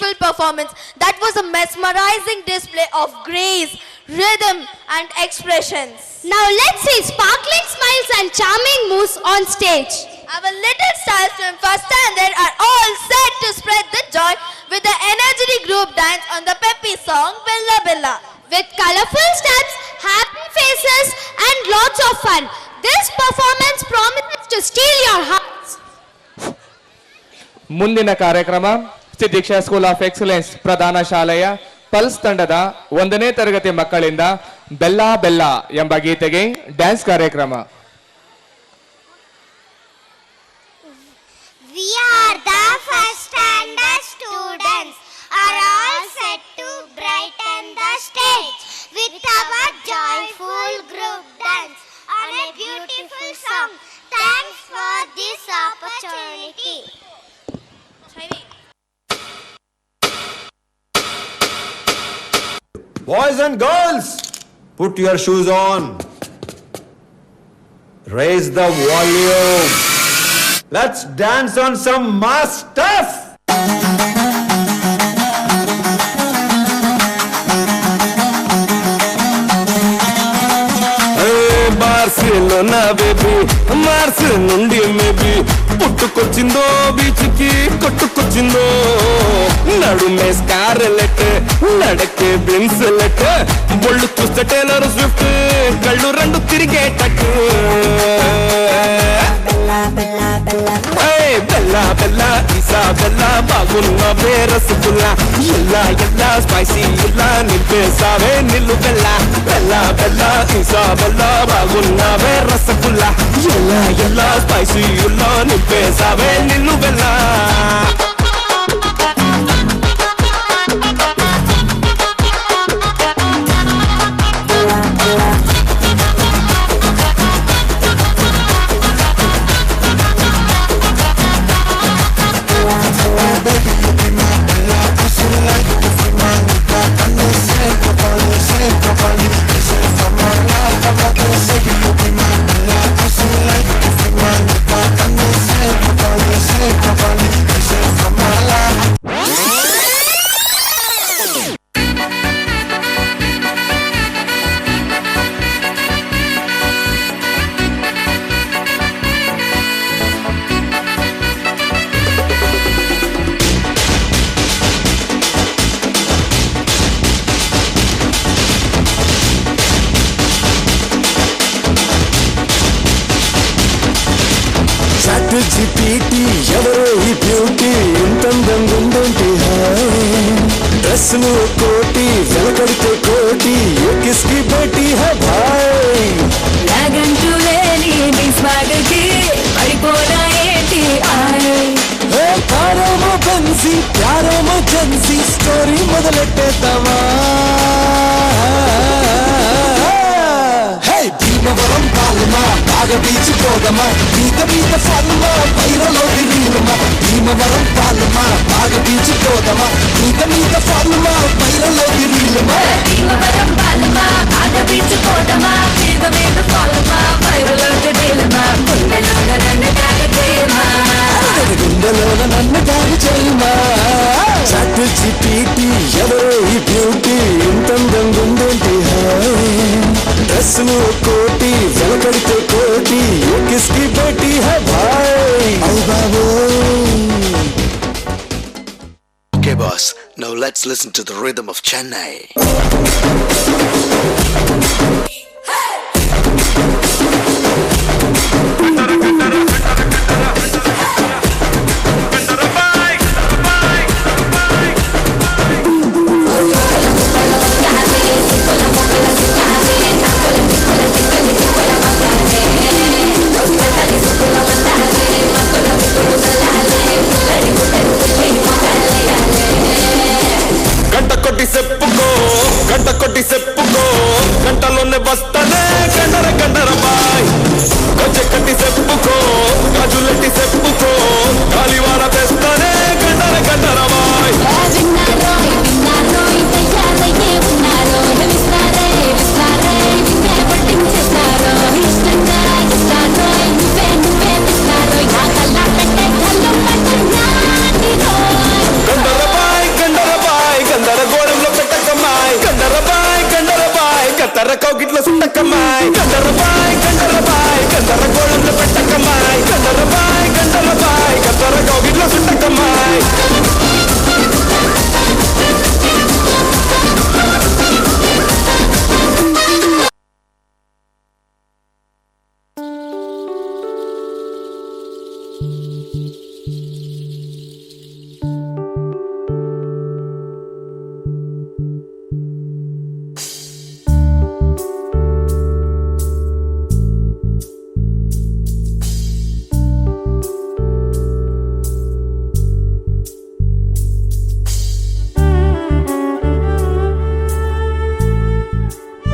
beautiful performance. That was a mesmerizing display of grace, rhythm and expressions. Now let's see sparkling smiles and charming moves on stage. Our little stars from first standard are all set to spread the joy with the energetic group dance on the peppy song Bella Bella. With colorful steps, happy faces and lots of fun, this performance promises to steal your hearts. ಮುಂದಿನ ಕಾರ್ಯಕ್ರಮ ಶ್ರೀ ದೀಕ್ಷಾ school of excellence ಪ್ರಧಾನ ಶಾಲೆಯ pulse ತಂಡದ 1ನೇ ತರಗತಿ ಮಕ್ಕಳಿಂದ ಬೆಲ್ಲಾ ಬೆಲ್ಲಾ ಎಂಬ ಗೀತೆಗೆ ಡ್ಯಾನ್ಸ್ ಕಾರ್ಯಕ್ರಮ. We are the first standard students are all set to brighten the stage with our joyful group dance on a beautiful song. Thanks for this opportunity. Boys and girls, put your shoes on. Raise the volume. Let's dance on some mass stuff. Barcelona baby Mars నుండి maybe పుట్టుకొచ్చిందో బీచ్కి కొట్టుకొచ్చిందో నడుమే scarlet నడకే బ్రిన్స్లెట్ బొళ్ళు చూస్తే Taylor Swift కళ్ళు రెండు తిరిగేటట్టు Bella Bella ఈసా Bella బాగున్న రసగుల్లా ఎల్లా ఎల్లా spicy ఎల్లా నింపేసావే నిల్లు బెల్లా బెల్లా బెల్లా ఈసా బెల్లా బాగున్న రసగుల్లా ఎల్లా ఎల్లా స్పైసీ ఎల్లా నింపేసావే నిల్లు బెల్లా జీపీటీ ఎవరో ఈ బ్యూటీ ఇంతందంగుందేంటి డ్రెస్సులు కోటి వెలకడితే కోటి కిస్కి బేటీ హై భాయ్ నాగంటూ లేని నీ స్వాగకి పడిపోనా ఏంటి కారేమో బెన్సీ ప్యారేమో జెన్సీ స్టోరీ మొదలెట్టేద్దామా భీమవరం పాలమా బాగా బీచ్ పోదమా మీద మీద ఫాలమా పైరలో తిరిగిలమా భీమవరం పాలమా బాగా బీచ్ పోదమా మీద మీద ఫాలమా పైరలో తిరిగిలమా భీమవరం పాలమా బాగా బీచ్ పోదమా మీద మీద ఫాలమా పైరలో తిరిగిలమా గుండెలోన నన్ను దారి చేయమా గుండెలోన నన్ను దారి చేయమా చాట్ జీపీటీ ఎవరో ఈ బ్యూటీ ఇంతందంగుందేంటి డ్రెస్సులు కోటి వెలకడితే కోటి కిస్కి Beti high Bhai Babu. Okay boss, now let's listen to the rhythm of Chennai.